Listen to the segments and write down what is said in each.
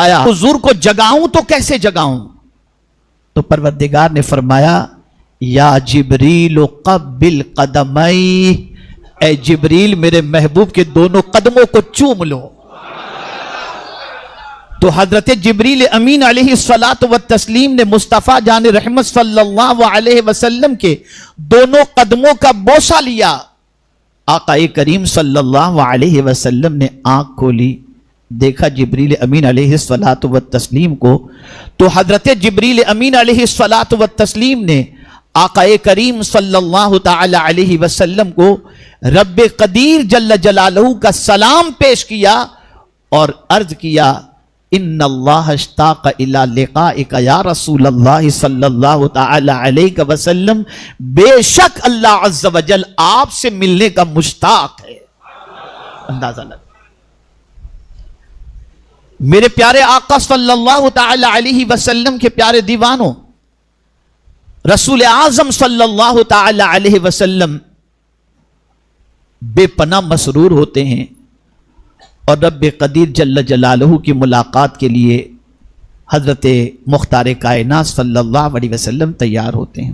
آیا حضور کو جگاؤں تو کیسے جگاؤں؟ تو پروردگار نے فرمایا یا جبریل قبل قدمی، اے جبریل میرے محبوب کے دونوں قدموں کو چوم لو۔ تو حضرت جبریل امین علیہ الصلوۃ والتسلیم نے مصطفیٰ جان رحمت صلی اللہ علیہ وسلم کے دونوں قدموں کا بوسہ لیا۔ آقا کریم صلی اللہ علیہ وسلم نے آنکھ کھولی، دیکھا جبریل امین علیہ الصلوۃ والتسلیم کو، تو حضرت جبریل امین علیہ الصلوۃ والتسلیم نے آقا کریم صلی اللہ تعالی علیہ وسلم کو رب قدیر جل جلالہ کا سلام پیش کیا اور عرض کیا ان اللہ اشتاق الی لقائک یا رسول اللہ صلی اللہ تعالی علیہ وسلم، بے شک اللہ عز و جل آپ سے ملنے کا مشتاق ہے۔ اندازہ لگا میرے پیارے آقا صلی اللہ تعالی علیہ وسلم کے پیارے دیوانوں، رسول اعظم صلی اللہ تعالی علیہ وسلم بے پناہ مسرور ہوتے ہیں اور رب قدیر جل جلالہ کی ملاقات کے لیے حضرت مختار کائنات صلی اللہ علیہ وسلم تیار ہوتے ہیں۔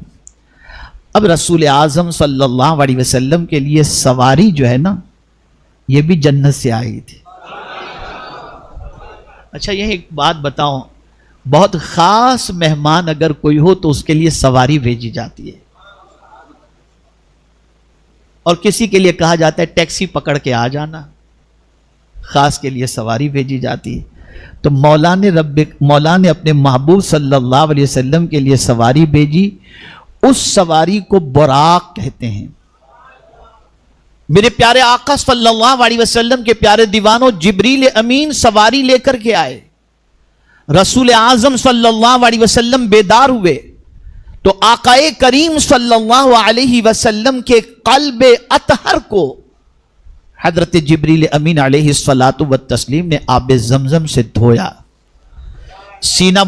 اب رسول اعظم صلی اللہ علیہ وسلم کے لیے سواری جو ہے نا، یہ بھی جنت سے آئی تھی۔ اچھا یہ ایک بات بتاؤں، بہت خاص مہمان اگر کوئی ہو تو اس کے لیے سواری بھیجی جاتی ہے، اور کسی کے لیے کہا جاتا ہے ٹیکسی پکڑ کے آ جانا، خاص کے لیے سواری بھیجی جاتی ہے۔ تو مولا نے اپنے محبوب صلی اللہ علیہ وسلم کے لیے سواری بھیجی، اس سواری کو براق کہتے ہیں۔ میرے پیارے آقا صلی اللہ علیہ وسلم کے پیارے دیوانوں، جبریل امین سواری لے کر کے آئے، رسول اعظم صلی اللہ علیہ وسلم بیدار ہوئے تو آقا کریم صلی اللہ علیہ وسلم کے قلب اطہر کو حضرت جبریل امین علیہ الصلوۃ والتسلیم نے آب زمزم سے دھویا، سینہ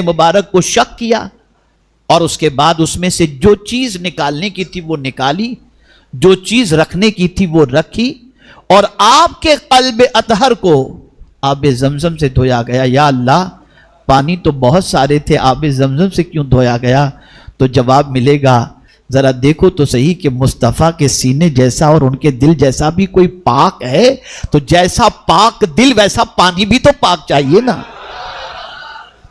مبارک کو شق کیا، اور اس کے بعد اس میں سے جو چیز نکالنے کی تھی وہ نکالی، جو چیز رکھنے کی تھی وہ رکھی، اور آپ کے قلب اطہر کو آب زمزم سے دھویا گیا۔ یا اللہ، پانی تو بہت سارے تھے، آب زمزم سے کیوں دھویا گیا؟ تو جواب ملے گا، ذرا دیکھو تو صحیح کہ مصطفیٰ کے سینے جیسا اور ان کے دل جیسا بھی کوئی پاک ہے، تو جیسا پاک دل ویسا پانی بھی تو پاک چاہیے نا۔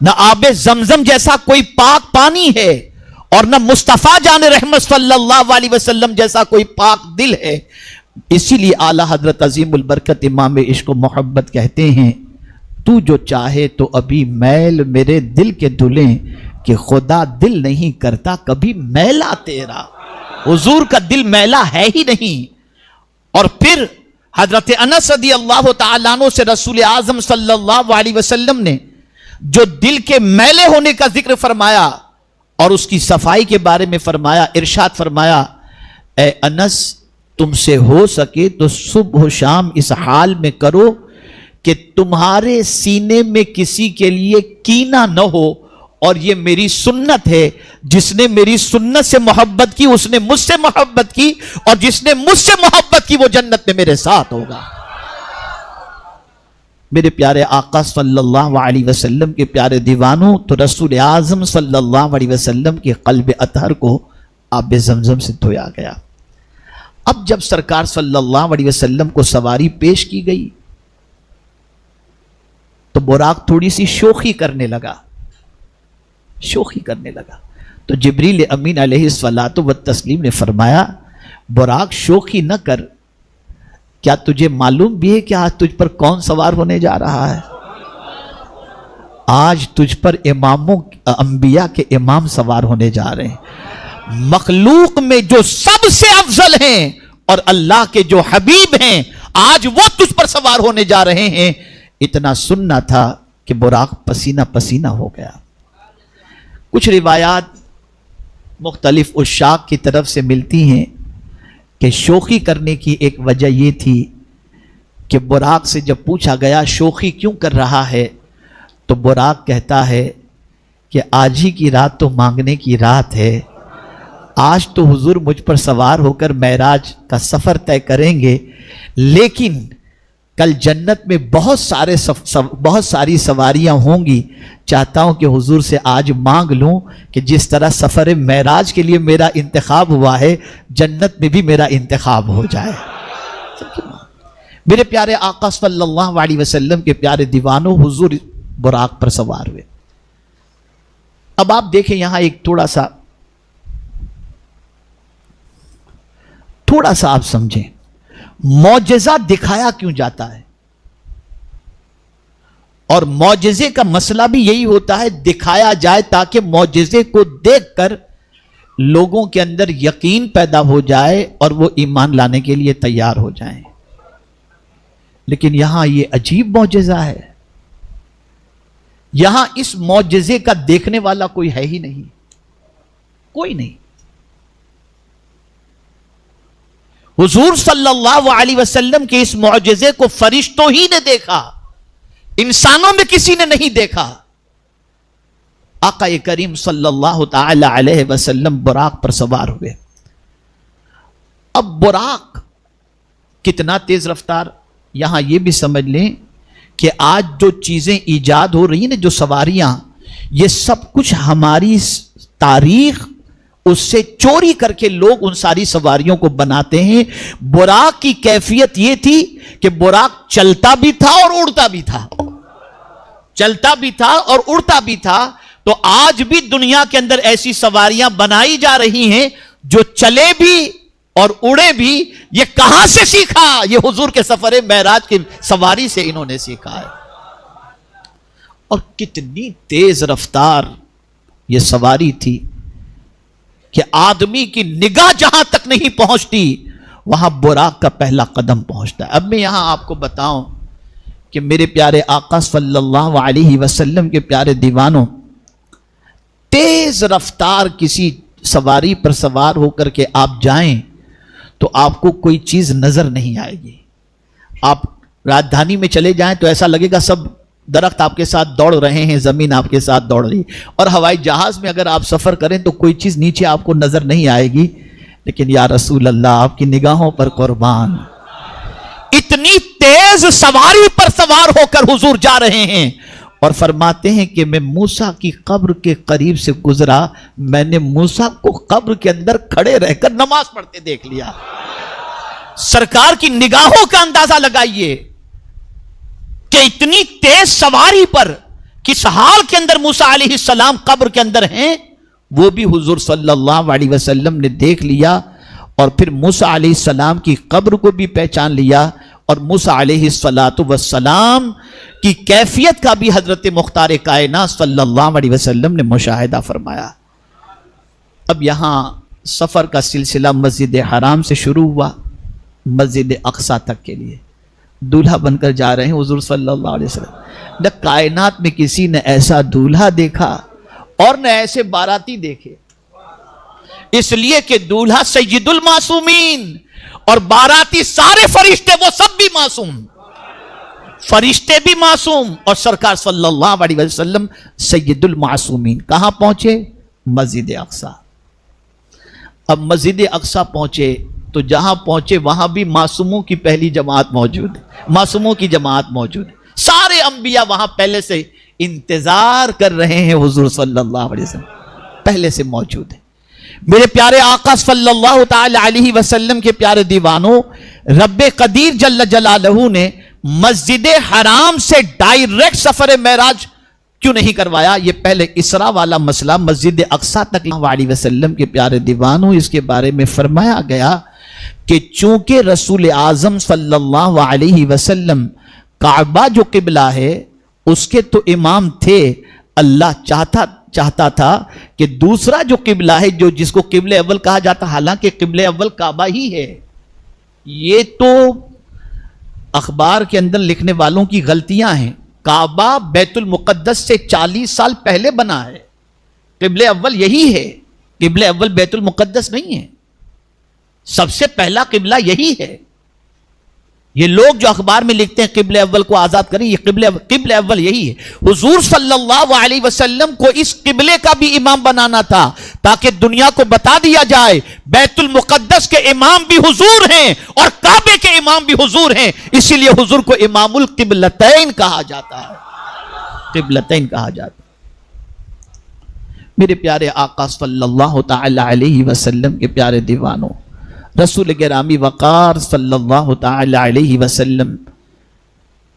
نہ آب زمزم جیسا کوئی پاک پانی ہے، اور نہ مصطفیٰ جان رحمت صلی اللہ علیہ وسلم جیسا کوئی پاک دل ہے۔ اسی لیے اعلیٰ حضرت عظیم البرکت امام عشق و محبت کہتے ہیں، تو جو چاہے تو ابھی میل میرے دل کے دھلیں، کہ خدا دل نہیں کرتا کبھی میلا تیرا۔ حضور کا دل میلا ہے ہی نہیں۔ اور پھر حضرت انس رضی اللہ تعالیٰ عنہ سے رسول اعظم صلی اللہ علیہ وسلم نے جو دل کے میلے ہونے کا ذکر فرمایا اور اس کی صفائی کے بارے میں فرمایا، ارشاد فرمایا، اے انس تم سے ہو سکے تو صبح و شام اس حال میں کرو کہ تمہارے سینے میں کسی کے لیے کینہ نہ ہو، اور یہ میری سنت ہے، جس نے میری سنت سے محبت کی اس نے مجھ سے محبت کی، اور جس نے مجھ سے محبت کی وہ جنت میں میرے ساتھ ہوگا۔ میرے پیارے آقا صلی اللہ علیہ وسلم کے پیارے دیوانوں، تو رسول اعظم صلی اللہ علیہ وسلم کے قلب اطہر کو آب زمزم سے دھویا گیا۔ اب جب سرکار صلی اللہ علیہ وسلم کو سواری پیش کی گئی تو براق تھوڑی سی شوخی کرنے لگا، تو جبریل امین علیہ الصلوۃ والتسلیم نے فرمایا، براق شوخی نہ کر، کیا تجھے معلوم بھی ہے کہ آج تجھ پر کون سوار ہونے جا رہا ہے؟ آج تجھ پر انبیاء کے امام سوار ہونے جا رہے ہیں، مخلوق میں جو سب سے افضل ہیں اور اللہ کے جو حبیب ہیں، آج وہ تجھ پر سوار ہونے جا رہے ہیں۔ اتنا سننا تھا کہ براق پسینہ پسینہ ہو گیا۔ کچھ روایات مختلف عشاق کی طرف سے ملتی ہیں کہ شوخی کرنے کی ایک وجہ یہ تھی کہ براق سے جب پوچھا گیا شوخی کیوں کر رہا ہے تو براق کہتا ہے کہ آج ہی کی رات تو مانگنے کی رات ہے، آج تو حضور مجھ پر سوار ہو کر معراج کا سفر طے کریں گے، لیکن کل جنت میں بہت ساری سواریاں ہوں گی. چاہتا ہوں کہ حضور سے آج مانگ لوں کہ جس طرح سفر معراج کے لیے میرا انتخاب ہوا ہے, جنت میں بھی میرا انتخاب ہو جائے. میرے پیارے آقا صلی اللہ علیہ وسلم کے پیارے دیوانوں, حضور براق پر سوار ہوئے. اب آپ دیکھیں یہاں ایک تھوڑا سا آپ سمجھیں, معجزہ دکھایا کیوں جاتا ہے؟ اور معجزے کا مسئلہ بھی یہی ہوتا ہے, دکھایا جائے تاکہ معجزے کو دیکھ کر لوگوں کے اندر یقین پیدا ہو جائے اور وہ ایمان لانے کے لیے تیار ہو جائیں. لیکن یہاں یہ عجیب معجزہ ہے, یہاں اس معجزے کا دیکھنے والا کوئی ہے ہی نہیں, کوئی نہیں. حضور صلی اللہ علیہ وسلم کے اس معجزے کو فرشتوں ہی نے دیکھا, انسانوں میں کسی نے نہیں دیکھا. آقا کریم صلی اللہ تعالی علیہ وسلم براق پر سوار ہوئے. اب براق کتنا تیز رفتار, یہاں یہ بھی سمجھ لیں کہ آج جو چیزیں ایجاد ہو رہی ہیں, جو سواریاں, یہ سب کچھ ہماری تاریخ اس سے چوری کر کے لوگ ان ساری سواریوں کو بناتے ہیں. براق کی کیفیت یہ تھی کہ براق چلتا بھی تھا اور اڑتا بھی تھا, چلتا بھی تھا اور اڑتا بھی تھا. تو آج بھی دنیا کے اندر ایسی سواریاں بنائی جا رہی ہیں جو چلے بھی اور اڑے بھی. یہ کہاں سے سیکھا؟ یہ حضور کے سفر معراج کی سواری سے انہوں نے سیکھا ہے. اور کتنی تیز رفتار یہ سواری تھی کہ آدمی کی نگاہ جہاں تک نہیں پہنچتی وہاں براق کا پہلا قدم پہنچتا ہے. اب میں یہاں آپ کو بتاؤں کہ میرے پیارے آقا صلی اللہ علیہ وسلم کے پیارے دیوانوں, تیز رفتار کسی سواری پر سوار ہو کر کے آپ جائیں تو آپ کو کوئی چیز نظر نہیں آئے گی. آپ راجدھانی میں چلے جائیں تو ایسا لگے گا سب درخت آپ کے ساتھ دوڑ رہے ہیں, زمین آپ کے ساتھ دوڑ رہی. اور ہوائی جہاز میں اگر آپ سفر کریں تو کوئی چیز نیچے آپ کو نظر نہیں آئے گی. لیکن یا رسول اللہ, آپ کی نگاہوں پر قربان, اتنی تیز سواری پر سوار ہو کر حضور جا رہے ہیں اور فرماتے ہیں کہ میں موسیٰ کی قبر کے قریب سے گزرا, میں نے موسیٰ کو قبر کے اندر کھڑے رہ کر نماز پڑھتے دیکھ لیا. سرکار کی نگاہوں کا اندازہ لگائیے کہ اتنی تیز سواری پر کس حال کے اندر موسیٰ علیہ السلام قبر کے اندر ہیں, وہ بھی حضور صلی اللہ علیہ وسلم نے دیکھ لیا. اور پھر موسیٰ علیہ السلام کی قبر کو بھی پہچان لیا, اور موسیٰ علیہ السلام کی کیفیت کا بھی حضرت مختار کائنات صلی اللہ علیہ وسلم نے مشاہدہ فرمایا. اب یہاں سفر کا سلسلہ مسجد حرام سے شروع ہوا مسجد اقصیٰ تک کے لیے. دولہا بن کر جا رہے ہیں حضور صلی اللہ علیہ وسلم. نہ کائنات میں کسی نے ایسا دولہا دیکھا اور نہ ایسے باراتی دیکھے, اس لیے کہ دولہا سید المعصومین اور باراتی سارے فرشتے وہ سب بھی معصوم, فرشتے بھی معصوم, اور سرکار صلی اللہ علیہ وسلم سید المعصومین. کہاں پہنچے؟ مسجد اقصیٰ. اب مسجد اقصیٰ پہنچے تو جہاں پہنچے وہاں بھی معصوموں کی پہلی جماعت موجود ہے, معصوموں کی جماعت موجود ہے. سارے انبیاء وہاں پہلے سے انتظار کر رہے ہیں, حضور صلی اللہ علیہ وسلم پہلے سے موجود ہے. میرے پیارے آقا صلی اللہ تعالی علیہ وسلم کے پیارے دیوانوں, رب قدیر جل جلالہ نے مسجد حرام سے ڈائریکٹ سفر معراج کیوں نہیں کروایا؟ یہ پہلے اسراء والا مسئلہ مسجد اقصیٰ تک علیہ وسلم کے پیارے دیوانوں, اس کے بارے میں فرمایا گیا کہ چونکہ رسول اعظم صلی اللہ علیہ وسلم کعبہ جو قبلہ ہے اس کے تو امام تھے, اللہ چاہتا تھا کہ دوسرا جو قبلہ ہے, جو جس کو قبلہ اول کہا جاتا, حالانکہ قبلہ اول کعبہ ہی ہے. یہ تو اخبار کے اندر لکھنے والوں کی غلطیاں ہیں. کعبہ بیت المقدس سے 40 سال پہلے بنا ہے, قبلہ اول یہی ہے, قبلہ اول بیت المقدس نہیں ہے, سب سے پہلا قبلہ یہی ہے. یہ لوگ جو اخبار میں لکھتے ہیں قبلہ اول کو آزاد کریں، یہ قبلہ اول یہی ہے۔ حضور صلی اللہ علیہ وسلم کو اس قبلے کا بھی امام بنانا تھا تاکہ دنیا کو بتا دیا جائے بیت المقدس کے امام بھی حضور ہیں اور کعبے کے امام بھی حضور ہیں، اسی لیے حضور کو امام القبلتین کہا جاتا ہے، قبلتین کہا جاتا ہے۔ میرے پیارے آقا صلی اللہ تعالی علیہ وسلم کے پیارے دیوانوں، رسول گرامی وقار صلی اللہ تعالی علیہ وسلم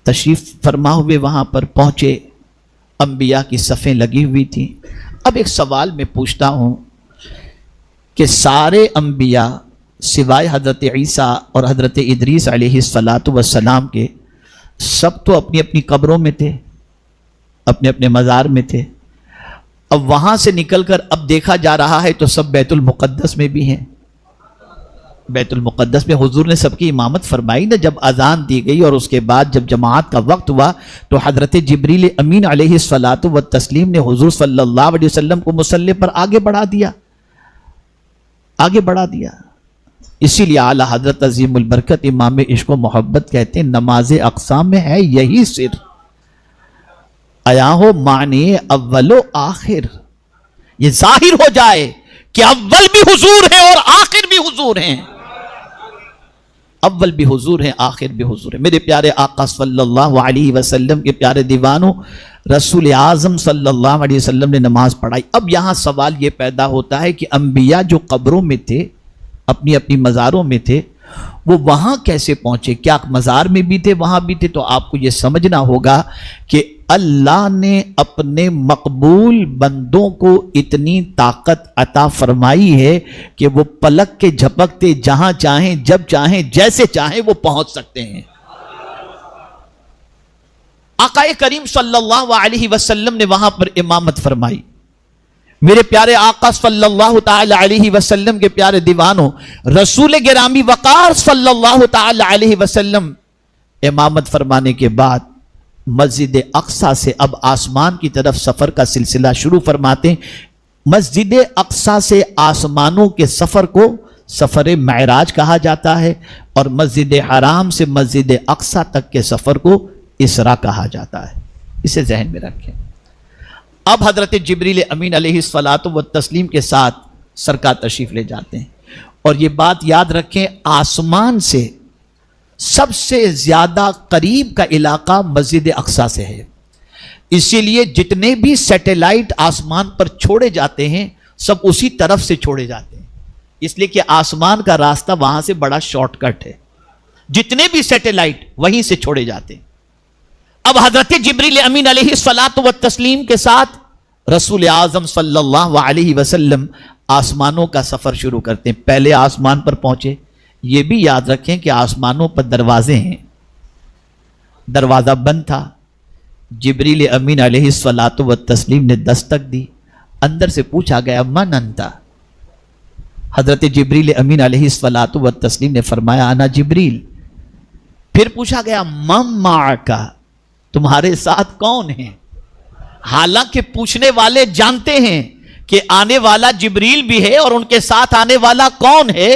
تشریف فرما ہوئے وہاں پر پہنچے، انبیاء کی صفیں لگی ہوئی تھیں۔ اب ایک سوال میں پوچھتا ہوں کہ سارے انبیاء سوائے حضرت عیسیٰ اور حضرت ادریس علیہ السلام کے سب تو اپنی اپنی قبروں میں تھے، اپنے اپنے مزار میں تھے، اب وہاں سے نکل کر اب دیکھا جا رہا ہے تو سب بیت المقدس میں بھی ہیں۔ بیت المقدس میں حضور نے سب کی امامت فرمائی نا، جب اذان دی گئی اور اس کے بعد جب جماعت کا وقت ہوا تو حضرت جبریل امین علیہ السلام نے حضور صلی اللہ علیہ وسلم کو مصلی پر آگے بڑھا دیا۔ اسی لیے اعلیٰ حضرت عظیم البرکت امام عشق و محبت کہتے ہیں نماز اقصا میں ہے یہی سر، آیا ہو معنی اول و آخر، یہ ظاہر ہو جائے کہ اول بھی حضور ہیں اور آخر بھی حضور ہیں، اول بھی حضور ہیں آخر بھی حضور ہیں۔ میرے پیارے آقا صلی اللہ علیہ وسلم کے پیارے دیوانوں، رسول اعظم صلی اللہ علیہ وسلم نے نماز پڑھائی۔ اب یہاں سوال یہ پیدا ہوتا ہے کہ انبیاء جو قبروں میں تھے، اپنی اپنی مزاروں میں تھے، وہ وہاں کیسے پہنچے؟ کیا مزار میں بھی تھے، وہاں بھی تھے؟ تو آپ کو یہ سمجھنا ہوگا کہ اللہ نے اپنے مقبول بندوں کو اتنی طاقت عطا فرمائی ہے کہ وہ پلک کے جھپکتے جہاں چاہیں، جب چاہیں، جیسے چاہیں وہ پہنچ سکتے ہیں۔ آقا کریم صلی اللہ علیہ وسلم نے وہاں پر امامت فرمائی۔ میرے پیارے آقا صلی اللہ تعالی علیہ وسلم کے پیارے دیوانوں، رسول گرامی وقار صلی اللہ تعالی علیہ وسلم امامت فرمانے کے بعد مسجد اقصی سے اب آسمان کی طرف سفر کا سلسلہ شروع فرماتے ہیں۔ مسجد اقصی سے آسمانوں کے سفر کو سفر معراج کہا جاتا ہے، اور مسجد حرام سے مسجد اقصی تک کے سفر کو اسراء کہا جاتا ہے۔ اسے ذہن میں رکھیں۔ اب حضرت جبریل امین علیہ السلام کے ساتھ سرکار تشریف لے جاتے ہیں، اور یہ بات یاد رکھیں آسمان سے سب سے زیادہ قریب کا علاقہ مسجد اقصی سے ہے، اسی لیے جتنے بھی سیٹلائٹ آسمان پر چھوڑے جاتے ہیں سب اسی طرف سے چھوڑے جاتے ہیں، اس لیے کہ آسمان کا راستہ وہاں سے بڑا شارٹ کٹ ہے، جتنے بھی سیٹلائٹ وہیں سے چھوڑے جاتے ہیں۔ اب حضرت جبریل امین علیہ السلام کے ساتھ رسول اعظم صلی اللہ علیہ وسلم آسمانوں کا سفر شروع کرتے ہیں۔ پہلے آسمان پر پہنچے، یہ بھی یاد رکھیں کہ آسمانوں پر دروازے ہیں، دروازہ بند تھا، جبریل امین علیہ السلام نے دستک دی، اندر سے پوچھا گیا من انتا؟ حضرت جبریل امین علیہ السلام نے فرمایا انا جبریل۔ پھر پوچھا گیا من معکا؟ تمہارے ساتھ کون ہیں؟ حالانکہ پوچھنے والے جانتے ہیں کہ آنے والا جبریل بھی ہے اور ان کے ساتھ آنے والا کون ہے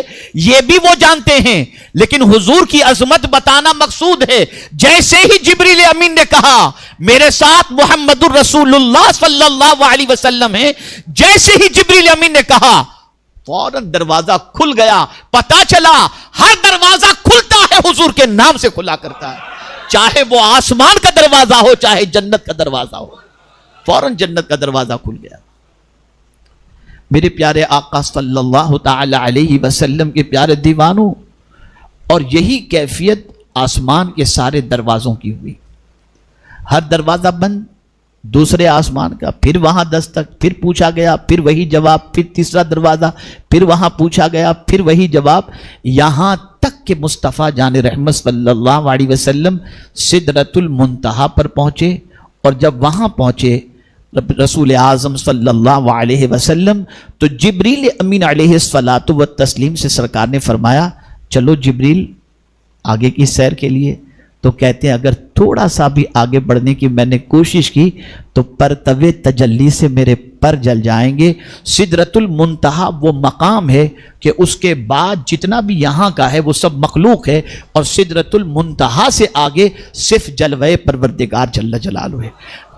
یہ بھی وہ جانتے ہیں، لیکن حضور کی عظمت بتانا مقصود ہے۔ جیسے ہی جبریل امین نے کہا میرے ساتھ محمد الرسول اللہ صلی اللہ علیہ وسلم ہے، جیسے ہی جبریل امین نے کہا فوراً دروازہ کھل گیا۔ پتا چلا ہر دروازہ کھلتا ہے حضور کے نام سے کھلا کرتا ہے، چاہے وہ آسمان کا دروازہ ہو چاہے جنت کا دروازہ ہو، فوراً جنت کا دروازہ کھل گیا۔ میرے پیارے آقا صلی اللہ تعالی علیہ وسلم کے پیارے دیوانوں، اور یہی کیفیت آسمان کے سارے دروازوں کی ہوئی، ہر دروازہ بند، دوسرے آسمان کا، پھر وہاں دستک، پھر پوچھا گیا، پھر وہی جواب، پھر تیسرا دروازہ، پھر وہاں پوچھا گیا، پھر وہی جواب، یہاں تک کہ مصطفیٰ جان رحمت صلی اللہ علیہ وسلم سدرۃ المنتہا پر پہنچے، اور جب وہاں پہنچے رسول اعظم صلی اللہ علیہ وسلم تو جبریل امین علیہ السلام سے سرکار نے فرمایا چلو جبریل آگے کی سیر کے لیے۔ تو کہتے ہیں اگر تھوڑا سا بھی آگے بڑھنے کی میں نے کوشش کی تو پرتو تجلی سے میرے پر جل جائیں گے۔ سدرۃ المنتہا وہ مقام ہے کہ اس کے بعد جتنا بھی یہاں کا ہے وہ سب مخلوق ہے، اور سدرۃ المنتہا سے آگے صرف جلوہ پروردگار جل جلالہ ہے۔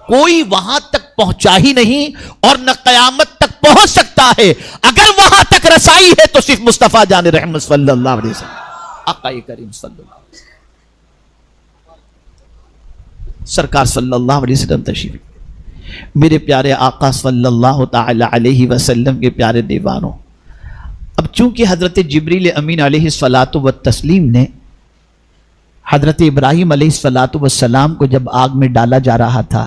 کوئی وہاں تک پہنچا ہی نہیں اور نہ قیامت تک پہنچ سکتا ہے۔ اگر وہاں تک رسائی ہے تو صرف مصطفیٰ جان رحمت صلی اللہ علیہ وسلم، آقا کریم صلی اللہ علیہ وسلم، سرکار صلی اللہ علیہ وسلم تشریف۔ میرے پیارے آقا صلی اللہ تعالی علیہ وسلم کے پیارے دیوانوں، اب چونکہ حضرت جبریل امین علیہ الصلاۃ والتسلیم نے حضرت ابراہیم علیہ الصلاۃ والسلام کو جب آگ میں ڈالا جا رہا تھا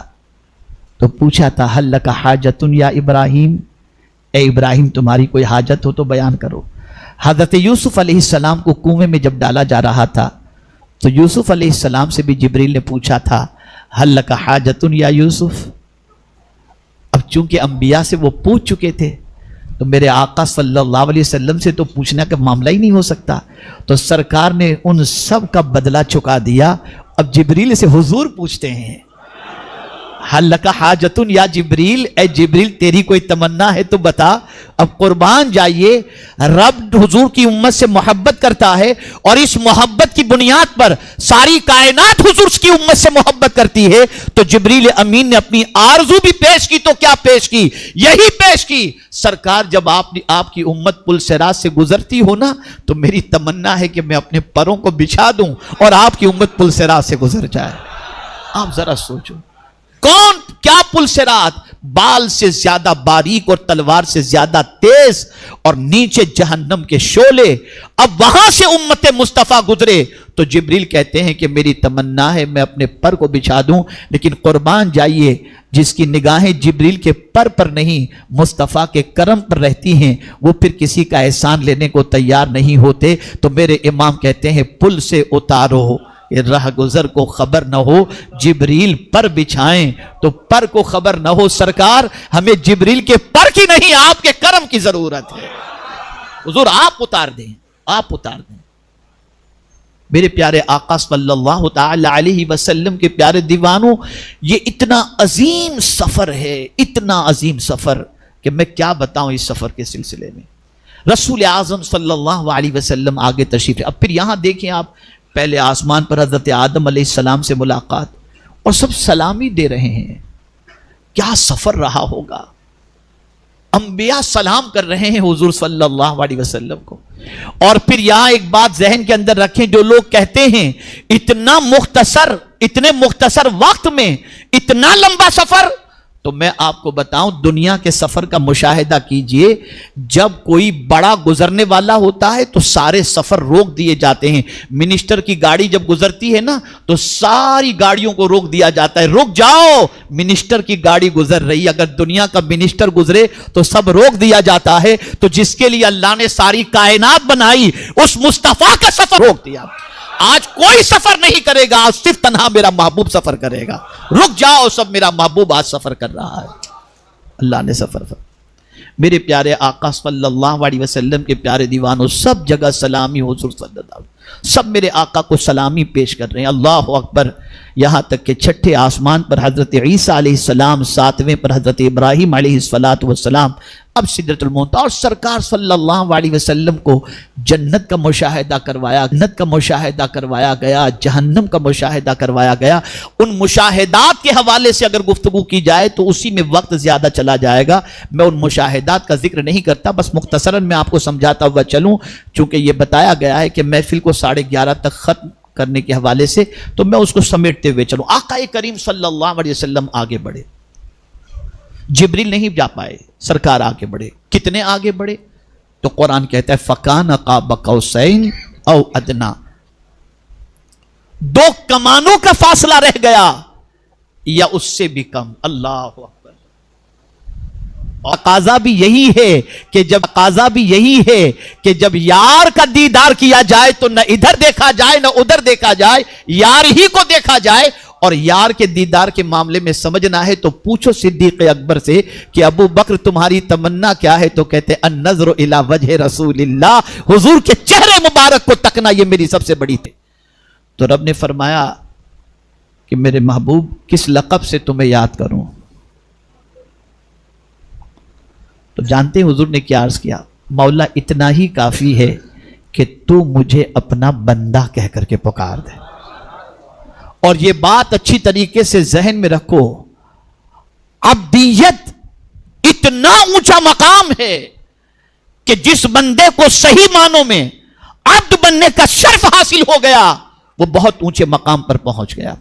تو پوچھا تھا حل لک حاجۃ یا ابراہیم، اے ابراہیم تمہاری کوئی حاجت ہو تو بیان کرو۔ حضرت یوسف علیہ السلام کو کنویں میں جب ڈالا جا رہا تھا تو یوسف علیہ السلام سے بھی جبریل نے پوچھا تھا حل لک حاجۃ یا یوسف۔ اب چونکہ انبیاء سے وہ پوچھ چکے تھے تو میرے آقا صلی اللہ علیہ وسلم سے تو پوچھنے کا معاملہ ہی نہیں ہو سکتا، تو سرکار نے ان سب کا بدلہ چکا دیا۔ اب جبریل سے حضور پوچھتے ہیں حل لک حاجۃ یا جبریل، اے جبریل تیری کوئی تمنا ہے تو بتا۔ اب قربان جائیے، رب حضور کی امت سے محبت کرتا ہے اور اس محبت کی بنیاد پر ساری کائنات حضور کی امت سے محبت کرتی ہے، تو جبریل امین نے اپنی آرزو بھی پیش کی تو کیا پیش کی؟ یہی پیش کی، سرکار جب آپ کی امت پل صراط سے گزرتی ہو نا تو میری تمنا ہے کہ میں اپنے پروں کو بچھا دوں اور آپ کی امت پل صراط سے گزر جائے۔ آپ ذرا سوچو، کون کیا پل صراط؟ بال سے زیادہ باریک اور تلوار سے زیادہ تیز، اور نیچے جہنم کے شعلے۔ اب وہاں سے امت مصطفیٰ گزرے تو جبریل کہتے ہیں کہ میری تمنا ہے میں اپنے پر کو بچھا دوں، لیکن قربان جائیے جس کی نگاہیں جبریل کے پر نہیں مصطفیٰ کے کرم پر رہتی ہیں وہ پھر کسی کا احسان لینے کو تیار نہیں ہوتے۔ تو میرے امام کہتے ہیں پل سے اتارو یہ راہ گزر کو خبر نہ ہو، جبریل پر بچھائیں تو پر کو خبر نہ ہو۔ سرکار ہمیں جبریل کے پر کی نہیں آپ کے کرم کی ضرورت ہے، حضور آپ اتار دیں، آپ اتار دیں۔ میرے پیارے آقا صلی اللہ تعالی علیہ وسلم کے پیارے دیوانوں، یہ اتنا عظیم سفر ہے، اتنا عظیم سفر کہ میں کیا بتاؤں اس سفر کے سلسلے میں۔ رسول اعظم صلی اللہ علیہ وسلم آگے تشریف، اب پھر یہاں دیکھیں آپ، پہلے آسمان پر حضرت آدم علیہ السلام سے ملاقات اور سب سلامی دے رہے ہیں، کیا سفر رہا ہوگا۔ انبیاء سلام کر رہے ہیں حضور صلی اللہ علیہ وسلم کو، اور پھر یہاں ایک بات ذہن کے اندر رکھیں، جو لوگ کہتے ہیں اتنے مختصر وقت میں اتنا لمبا سفر، تو میں آپ کو بتاؤں دنیا کے سفر کا مشاہدہ کیجئے، جب کوئی بڑا گزرنے والا ہوتا ہے تو سارے سفر روک دیے جاتے ہیں۔ منسٹر کی گاڑی جب گزرتی ہے نا تو ساری گاڑیوں کو روک دیا جاتا ہے، رک جاؤ منسٹر کی گاڑی گزر رہی ہے۔ اگر دنیا کا منسٹر گزرے تو سب روک دیا جاتا ہے، تو جس کے لیے اللہ نے ساری کائنات بنائی اس مصطفیٰ کا سفر روک دیا۔ آج کوئی سفر نہیں کرے گا، آج صرف تنہا میرا محبوب سفر کرے گا۔ رک جاؤ سب، میرا محبوب آج سفر کر رہا ہے۔ اللہ نے سفر میرے پیارے آقا صلی اللہ علیہ وسلم کے پیارے دیوانوں، سب جگہ سلامی حضور صلی اللہ علیہ وسلم، سب میرے آقا کو سلامی پیش کر رہے ہیں، اللہ اکبر۔ یہاں تک کہ چھٹے آسمان پر حضرت عیسیٰ علیہ السلام، ساتویں پر حضرت ابراہیم علیہ السلام، اب سدرۃ المنتہا، اور سرکار صلی اللہ علیہ وسلم کو جنت کا مشاہدہ کروایا گیا، جہنم کا مشاہدہ کروایا گیا۔ ان مشاہدات کے حوالے سے اگر گفتگو کی جائے تو اسی میں وقت زیادہ چلا جائے گا، میں ان مشاہدات کا ذکر نہیں کرتا، بس مختصراً میں آپ کو سمجھاتا ہوا چلوں، چونکہ یہ بتایا گیا ہے کہ محفل کو 11:30 تک ختم کرنے کے حوالے سے، تو میں اس کو سمیٹتے ہوئے چلوں۔ آقا کریم صلی اللہ علیہ وسلم آگے بڑھے، جبریل نہیں جا پائے، سرکار آگے بڑھے۔ کتنے آگے بڑھے؟ تو قرآن کہتا ہے فَكَانَ قَابَ قَوْسَيْنِ أَوْ أَدْنَىٰ، 2 کمانوں کا فاصلہ رہ گیا یا اس سے بھی کم۔ اللہ اکبر۔ اور تقاضا بھی یہی ہے کہ جب یار کا دیدار کیا جائے تو نہ ادھر دیکھا جائے نہ ادھر دیکھا جائے، یار ہی کو دیکھا جائے۔ اور یار کے دیدار کے معاملے میں سمجھنا ہے تو پوچھو صدیق اکبر سے کہ ابو بکر تمہاری تمنا کیا ہے، تو کہتے النظر الی وجہ رسول اللہ، حضور کے چہرے مبارک کو تکنا یہ میری سب سے بڑی تھی۔ تو رب نے فرمایا کہ میرے محبوب کس لقب سے تمہیں یاد کروں؟ تو جانتے ہیں حضور نے کیا عرض کیا؟ مولا اتنا ہی کافی ہے کہ تو مجھے اپنا بندہ کہہ کر کے پکار دے. اور یہ بات اچھی طریقے سے ذہن میں رکھو، عبدیت اتنا اونچا مقام ہے کہ جس بندے کو صحیح معنوں میں عبد بننے کا شرف حاصل ہو گیا وہ بہت اونچے مقام پر پہنچ گیا.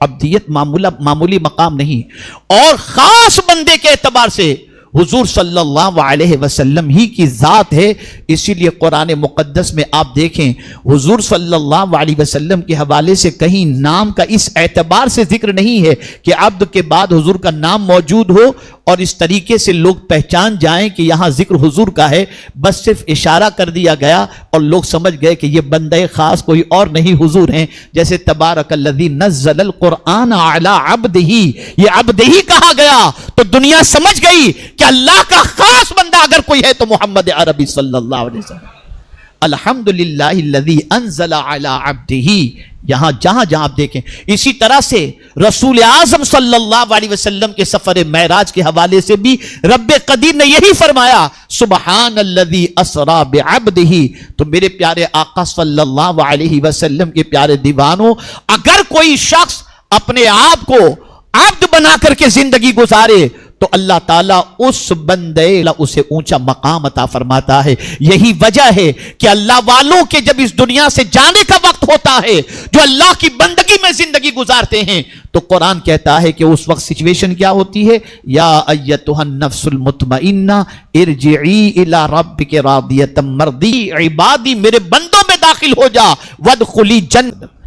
عبدیت معمولی مقام نہیں، اور خاص بندے کے اعتبار سے حضور صلی اللہ علیہ وسلم ہی کی ذات ہے. اسی لیے قرآن مقدس میں آپ دیکھیں حضور صلی اللہ علیہ وسلم کے حوالے سے کہیں نام کا اس اعتبار سے ذکر نہیں ہے کہ عبد کے بعد حضور کا نام موجود ہو اور اس طریقے سے لوگ پہچان جائیں کہ یہاں ذکر حضور کا ہے. بس صرف اشارہ کر دیا گیا اور لوگ سمجھ گئے کہ یہ بندہ خاص کوئی اور نہیں حضور ہیں. جیسے تبارک الذی نزل القرآن علی عبدہ، یہ عبدہ کہا گیا تو دنیا سمجھ گئی کہ اللہ کا خاص بندہ اگر کوئی ہے تو محمد عربی صلی اللہ علیہ وسلم. الحمدللہ الذی انزل علی عبدہ، یہاں جہاں آپ دیکھیں. اسی طرح سے رسول اعظم صلی اللہ علیہ وسلم کے سفر معراج کے حوالے سے بھی رب قدیر نے یہی فرمایا سبحان الذی اسری بعبدہ. تو میرے پیارے آقا صلی اللہ علیہ وسلم کے پیارے دیوانوں، اگر کوئی شخص اپنے آپ کو عبد بنا کر کے زندگی گزارے تو اللہ تعالیٰ اس بندے اسے اونچا مقام عطا فرماتا ہے. یہی وجہ ہے کہ اللہ والوں کے جب اس دنیا سے جانے کا وقت ہوتا ہے، جو اللہ کی بندگی میں زندگی گزارتے ہیں، تو قرآن کہتا ہے کہ اس وقت سچویشن کیا ہوتی ہے؟ یا ایتھا النفس المطمئنہ ارجعی الی ربک راضیۃ مرضیہ، عبادی میرے بندوں میں داخل ہو جا وادخلی جنت.